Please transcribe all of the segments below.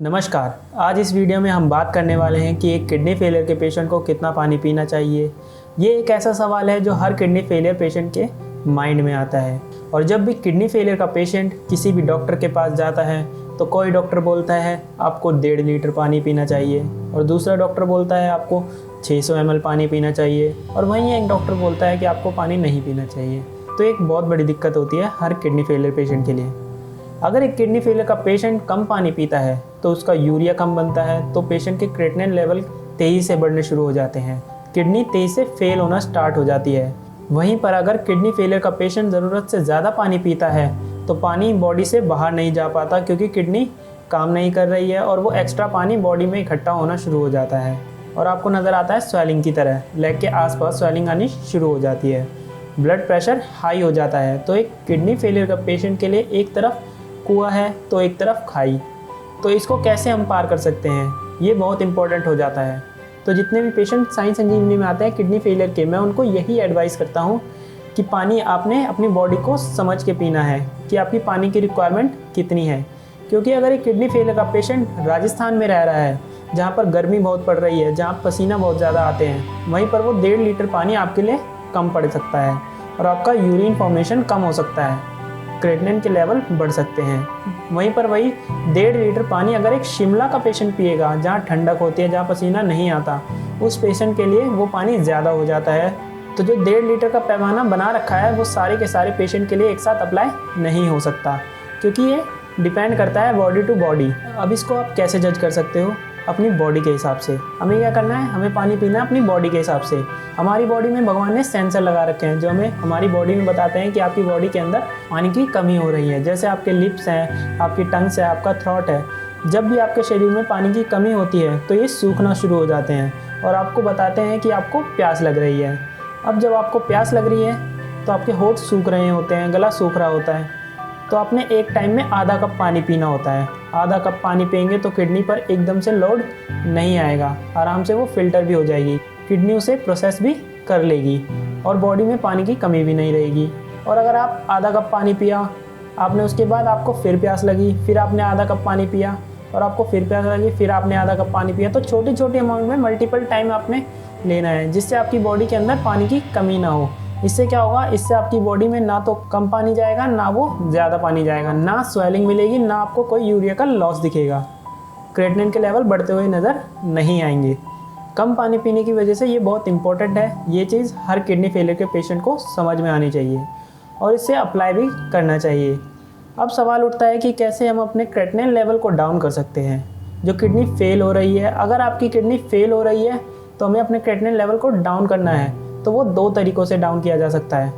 नमस्कार। आज इस वीडियो में हम बात करने वाले हैं कि एक किडनी फेलियर के पेशेंट को कितना पानी पीना चाहिए। ये एक ऐसा सवाल है जो हर किडनी फेलियर पेशेंट के माइंड में आता है। और जब भी किडनी फेलियर का पेशेंट किसी भी डॉक्टर के पास जाता है तो कोई डॉक्टर बोलता है आपको 1.5 लीटर पानी पीना चाहिए और दूसरा डॉक्टर बोलता है आपको 600 ml पानी पीना चाहिए और वहीं एक डॉक्टर बोलता है कि आपको पानी नहीं पीना चाहिए। तो एक बहुत बड़ी दिक्कत होती है हर किडनी फेलियर पेशेंट के लिए। अगर एक किडनी फेलियर का पेशेंट कम पानी पीता है तो उसका यूरिया कम बनता है, तो पेशेंट के क्रिएटिनिन लेवल तेज़ी से बढ़ने शुरू हो जाते हैं, किडनी तेज़ी से फेल होना स्टार्ट हो जाती है। वहीं पर अगर किडनी फेलियर का पेशेंट ज़रूरत से ज़्यादा पानी पीता है तो पानी बॉडी से बाहर नहीं जा पाता क्योंकि किडनी काम नहीं कर रही है और वो एक्स्ट्रा पानी बॉडी में इकट्ठा होना शुरू हो जाता है और आपको नज़र आता है स्वेलिंग की तरह, लेग के आसपास स्वेलिंग आनी शुरू हो जाती है, ब्लड प्रेशर हाई हो जाता है। तो एक किडनी फेलियर का पेशेंट के लिए एक तरफ कुआं है तो एक तरफ खाई, तो इसको कैसे हम पार कर सकते हैं, ये बहुत इंपॉर्टेंट हो जाता है। तो जितने भी पेशेंट साइंस संजीवनी में आते हैं किडनी फेलियर के, मैं उनको यही एडवाइस करता हूँ कि पानी आपने अपनी बॉडी को समझ के पीना है कि आपकी पानी की रिक्वायरमेंट कितनी है। क्योंकि अगर एक किडनी फेलियर का पेशेंट राजस्थान में रह रहा है जहाँ पर गर्मी बहुत पड़ रही है, जहाँ पसीना बहुत ज़्यादा आते हैं, वहीं पर वो 1.5 लीटर पानी आपके लिए कम पड़ सकता है और आपका यूरिन फॉर्मेशन कम हो सकता है, क्रिएटिनिन के लेवल बढ़ सकते हैं। वहीं पर वही 1.5 लीटर पानी अगर एक शिमला का पेशेंट पिएगा जहाँ ठंडक होती है, जहाँ पसीना नहीं आता, उस पेशेंट के लिए वो पानी ज़्यादा हो जाता है। तो जो 1.5 लीटर का पैमाना बना रखा है वो सारे के सारे पेशेंट के लिए एक साथ अप्लाई नहीं हो सकता, क्योंकि ये डिपेंड करता है बॉडी टू बॉडी। अब इसको आप कैसे जज कर सकते हो? अपनी बॉडी के हिसाब से। हमें क्या करना है, हमें पानी पीना है अपनी बॉडी के हिसाब से। हमारी बॉडी में भगवान ने सेंसर लगा रखे हैं जो हमें हमारी बॉडी में बताते हैं कि आपकी बॉडी के अंदर पानी की कमी हो रही है। जैसे आपके लिप्स हैं, आपकी टंग्स है, आपका थ्रोट है। जब भी आपके शरीर में पानी की कमी होती है तो ये सूखना शुरू हो जाते हैं और आपको बताते हैं कि आपको प्यास लग रही है। अब जब आपको प्यास लग रही है तो आपके होंठ सूख रहे होते हैं, गला सूख रहा होता है, तो आपने एक टाइम में आधा कप पानी पीना होता है। आधा कप पानी पिएंगे तो किडनी पर एकदम से लोड नहीं आएगा, आराम से वो फिल्टर भी हो जाएगी, किडनी उसे प्रोसेस भी कर लेगी और बॉडी में पानी की कमी भी नहीं रहेगी। और अगर आप आधा कप पानी पिया, आपने उसके बाद आपको फिर प्यास लगी, फिर आपने आधा कप पानी पिया और आपको फिर प्यास लगी, फिर आपने आधा कप पानी पिया, तो छोटी छोटी अमाउंट में मल्टीपल टाइम आपने लेना है जिससे आपकी बॉडी के अंदर पानी की कमी ना हो। इससे क्या होगा, इससे आपकी बॉडी में ना तो कम पानी जाएगा ना वो ज़्यादा पानी जाएगा, ना स्वेलिंग मिलेगी, ना आपको कोई यूरिया का लॉस दिखेगा, क्रिएटिनिन के लेवल बढ़ते हुए नज़र नहीं आएंगे। कम पानी पीने की वजह से ये बहुत इंपॉर्टेंट है। ये चीज़ हर किडनी फेलियर के पेशेंट को समझ में आनी चाहिए और इसे अप्लाई भी करना चाहिए। अब सवाल उठता है कि कैसे हम अपने क्रिएटिनिन लेवल को डाउन कर सकते हैं जो किडनी फेल हो रही है। अगर आपकी किडनी फेल हो रही है तो हमें अपने क्रिएटिनिन लेवल को डाउन करना है, तो वो 2 तरीक़ों से डाउन किया जा सकता है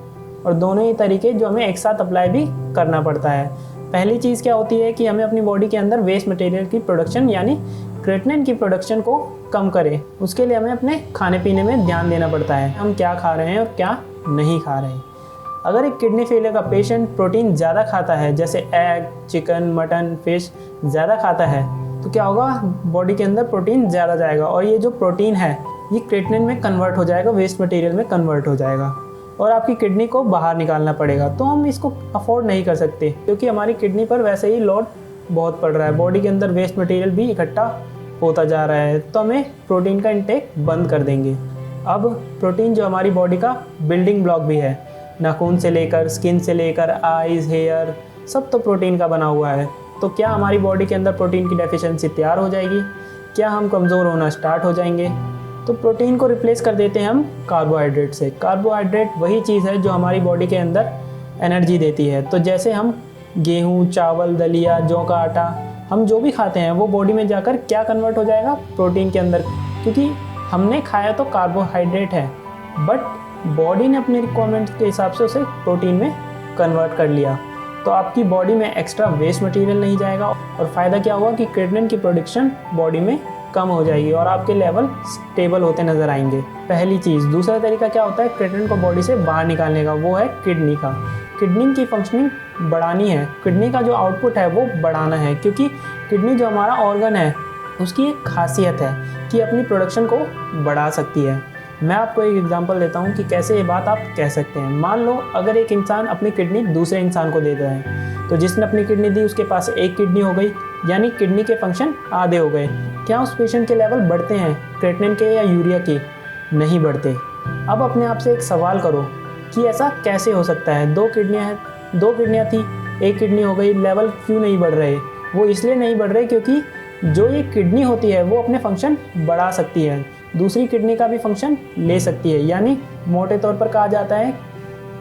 और दोनों ही तरीके जो हमें एक साथ अप्लाई भी करना पड़ता है। पहली चीज़ क्या होती है कि हमें अपनी बॉडी के अंदर वेस्ट मटेरियल की प्रोडक्शन यानी क्रिएटिनिन की प्रोडक्शन को कम करें। उसके लिए हमें अपने खाने पीने में ध्यान देना पड़ता है, हम क्या खा रहे हैं और क्या नहीं खा रहे हैं। अगर एक किडनी फेलियर का पेशेंट प्रोटीन ज़्यादा खाता है, जैसे एग, चिकन, मटन, फिश ज़्यादा खाता है, तो क्या होगा, बॉडी के अंदर प्रोटीन ज़्यादा जाएगा और ये जो प्रोटीन है ये क्रिएटिनिन में कन्वर्ट हो जाएगा, वेस्ट मटेरियल में कन्वर्ट हो जाएगा और आपकी किडनी को बाहर निकालना पड़ेगा। तो हम इसको अफोर्ड नहीं कर सकते क्योंकि हमारी किडनी पर वैसे ही लोड बहुत पड़ रहा है, बॉडी के अंदर वेस्ट मटेरियल भी इकट्ठा होता जा रहा है, तो हमें प्रोटीन का इंटेक बंद कर देंगे। अब प्रोटीन जो हमारी बॉडी का बिल्डिंग ब्लॉक भी है, नाखून से लेकर स्किन से लेकर आइज़, हेयर, सब तो प्रोटीन का बना हुआ है। तो क्या हमारी बॉडी के अंदर प्रोटीन की डेफिशिएंसी तैयार हो जाएगी? क्या हम कमज़ोर होना स्टार्ट हो जाएंगे? तो प्रोटीन को रिप्लेस कर देते हैं हम कार्बोहाइड्रेट से। कार्बोहाइड्रेट वही चीज़ है जो हमारी बॉडी के अंदर एनर्जी देती है। तो जैसे हम गेहूँ, चावल, दलिया, जौ का आटा, हम जो भी खाते हैं वो बॉडी में जाकर क्या कन्वर्ट हो जाएगा, प्रोटीन के अंदर, क्योंकि हमने खाया तो कार्बोहाइड्रेट है बट बॉडी ने अपनी रिक्वायरमेंट के हिसाब से उसे प्रोटीन में कन्वर्ट कर लिया। तो आपकी बॉडी में एक्स्ट्रा वेस्ट मटेरियल नहीं जाएगा और फ़ायदा क्या होगा कि क्रिएटिनिन की प्रोडक्शन बॉडी में कम हो जाएगी और आपके लेवल स्टेबल होते नज़र आएंगे। पहली चीज़। दूसरा तरीका क्या होता है क्रिएटिनिन को बॉडी से बाहर निकालने का, वो है किडनी का। किडनी की फंक्शनिंग बढ़ानी है, किडनी का जो आउटपुट है वो बढ़ाना है, क्योंकि किडनी जो हमारा ऑर्गन है उसकी एक खासियत है कि अपनी प्रोडक्शन को बढ़ा सकती है। मैं आपको एक एग्जांपल देता हूँ कि कैसे ये बात आप कह सकते हैं। मान लो अगर एक इंसान अपनी किडनी दूसरे इंसान को दे रहा है, तो जिसने अपनी किडनी दी उसके पास एक किडनी हो गई यानी किडनी के फंक्शन आधे हो गए। क्या उस पेशेंट के लेवल बढ़ते हैं क्रेटिनिन के या यूरिया के? नहीं बढ़ते। अब अपने आप से एक सवाल करो कि ऐसा कैसे हो सकता है? दो किडनियाँ थी, एक किडनी हो गई, लेवल क्यों नहीं बढ़ रहे? वो इसलिए नहीं बढ़ रहे क्योंकि जो ये किडनी होती है वो अपने फंक्शन बढ़ा सकती है, दूसरी किडनी का भी फंक्शन ले सकती है। यानी मोटे तौर पर कहा जाता है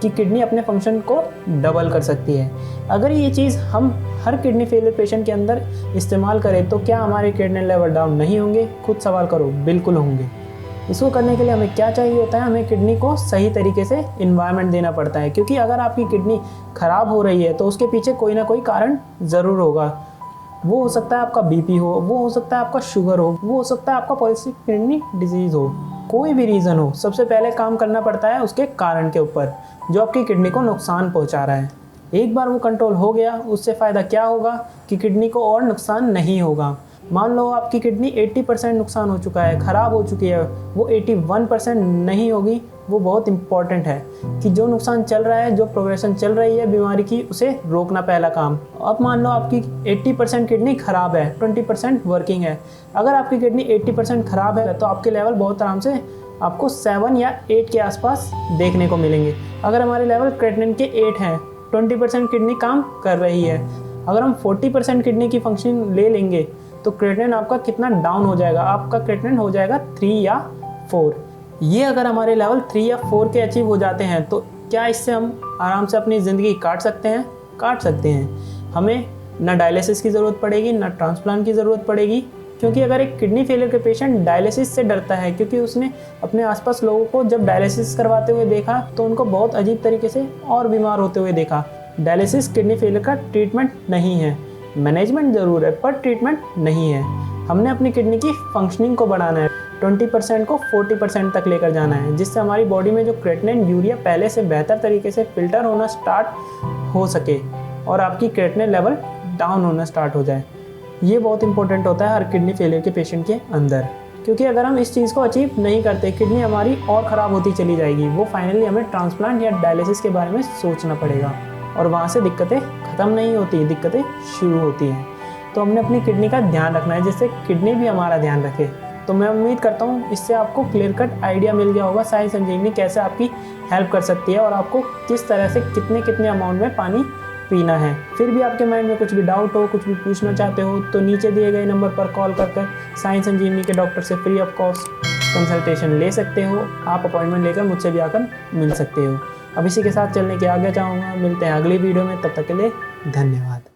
कि किडनी अपने फंक्शन को डबल कर सकती है। अगर ये चीज़ हम हर किडनी फेलियर पेशेंट के अंदर इस्तेमाल करें तो क्या हमारे किडनी लेवल डाउन नहीं होंगे? खुद सवाल करो, बिल्कुल होंगे। इसको करने के लिए हमें क्या चाहिए होता है? हमें किडनी को सही तरीके से इन्वायरमेंट देना पड़ता है, क्योंकि अगर आपकी किडनी ख़राब हो रही है तो उसके पीछे कोई ना कोई कारण ज़रूर होगा। वो हो सकता है आपका बीपी हो, वो हो सकता है आपका शुगर हो, वो हो सकता है आपका पॉलिसिस्टिक किडनी डिजीज़ हो, कोई भी रीज़न हो। सबसे पहले काम करना पड़ता है उसके कारण के ऊपर जो आपकी किडनी को नुकसान पहुंचा रहा है। एक बार वो कंट्रोल हो गया, उससे फ़ायदा क्या होगा कि किडनी को और नुकसान नहीं होगा। मान लो आपकी किडनी 80% नुकसान हो चुका है, ख़राब हो चुकी है, वो 81% नहीं होगी। वो बहुत इंपॉर्टेंट है कि जो नुकसान चल रहा है, जो प्रोग्रेशन चल रही है बीमारी की, उसे रोकना पहला काम। अब मान लो आपकी 80% किडनी ख़राब है, 20% वर्किंग है। अगर आपकी किडनी 80% ख़राब है तो आपके लेवल बहुत आराम से आपको 7 या 8 के आसपास देखने को मिलेंगे। अगर हमारे लेवल क्रेटिनिन के 8 हैं, 20% किडनी काम कर रही है। अगर हम 40% किडनी की फंक्शनिंग ले लेंगे तो क्रेटिनिन आपका कितना डाउन हो जाएगा? आपका क्रेटिनिन हो जाएगा 3 या 4। ये अगर हमारे लेवल 3 या 4 के अचीव हो जाते हैं तो क्या इससे हम आराम से अपनी ज़िंदगी काट सकते हैं? काट सकते हैं। हमें ना डायलिसिस की ज़रूरत पड़ेगी, ना ट्रांसप्लांट की ज़रूरत पड़ेगी। क्योंकि अगर एक किडनी फेलियर के पेशेंट डायलिसिस से डरता है क्योंकि उसने अपने आसपास लोगों को जब डायलिसिस करवाते हुए देखा तो उनको बहुत अजीब तरीके से और बीमार होते हुए देखा। डायलिसिस किडनी फेलियर का ट्रीटमेंट नहीं है, मैनेजमेंट ज़रूर है पर ट्रीटमेंट नहीं है। हमने अपनी किडनी की फंक्शनिंग को बढ़ाना है, 20% को 40% तक लेकर जाना है, जिससे हमारी बॉडी में जो क्रेटिनिन यूरिया पहले से बेहतर तरीके से फिल्टर होना स्टार्ट हो सके और आपकी क्रेटिनिन लेवल डाउन होना स्टार्ट हो जाए। ये बहुत इंपॉर्टेंट होता है हर किडनी फेलियर के पेशेंट के अंदर, क्योंकि अगर हम इस चीज़ को अचीव नहीं करते, किडनी हमारी और ख़राब होती चली जाएगी। वो फाइनली हमें ट्रांसप्लांट या डायलिसिस के बारे में सोचना पड़ेगा और वहाँ से दिक्कतें ख़त्म नहीं होती, दिक्कतें शुरू होती हैं। तो हमने अपनी किडनी का ध्यान रखना है, जिससे किडनी भी हमारा ध्यान रखे। तो मैं उम्मीद करता हूँ इससे आपको क्लियर कट आइडिया मिल गया होगा साई संजीवनी कैसे आपकी हेल्प कर सकती है और आपको किस तरह से कितने अमाउंट में पानी पीना है। फिर भी आपके माइंड में कुछ भी डाउट हो, कुछ भी पूछना चाहते हो तो नीचे दिए गए नंबर पर कॉल कर साई संजीवनी के डॉक्टर से फ्री ऑफ कॉस्ट कंसल्टेशन ले सकते हो। आप अपॉइंटमेंट लेकर मुझसे भी आकर मिल सकते हो। अब इसी के साथ चलने की आज्ञा चाहूँगा। मिलते हैं अगली वीडियो में, तब तक के लिए धन्यवाद।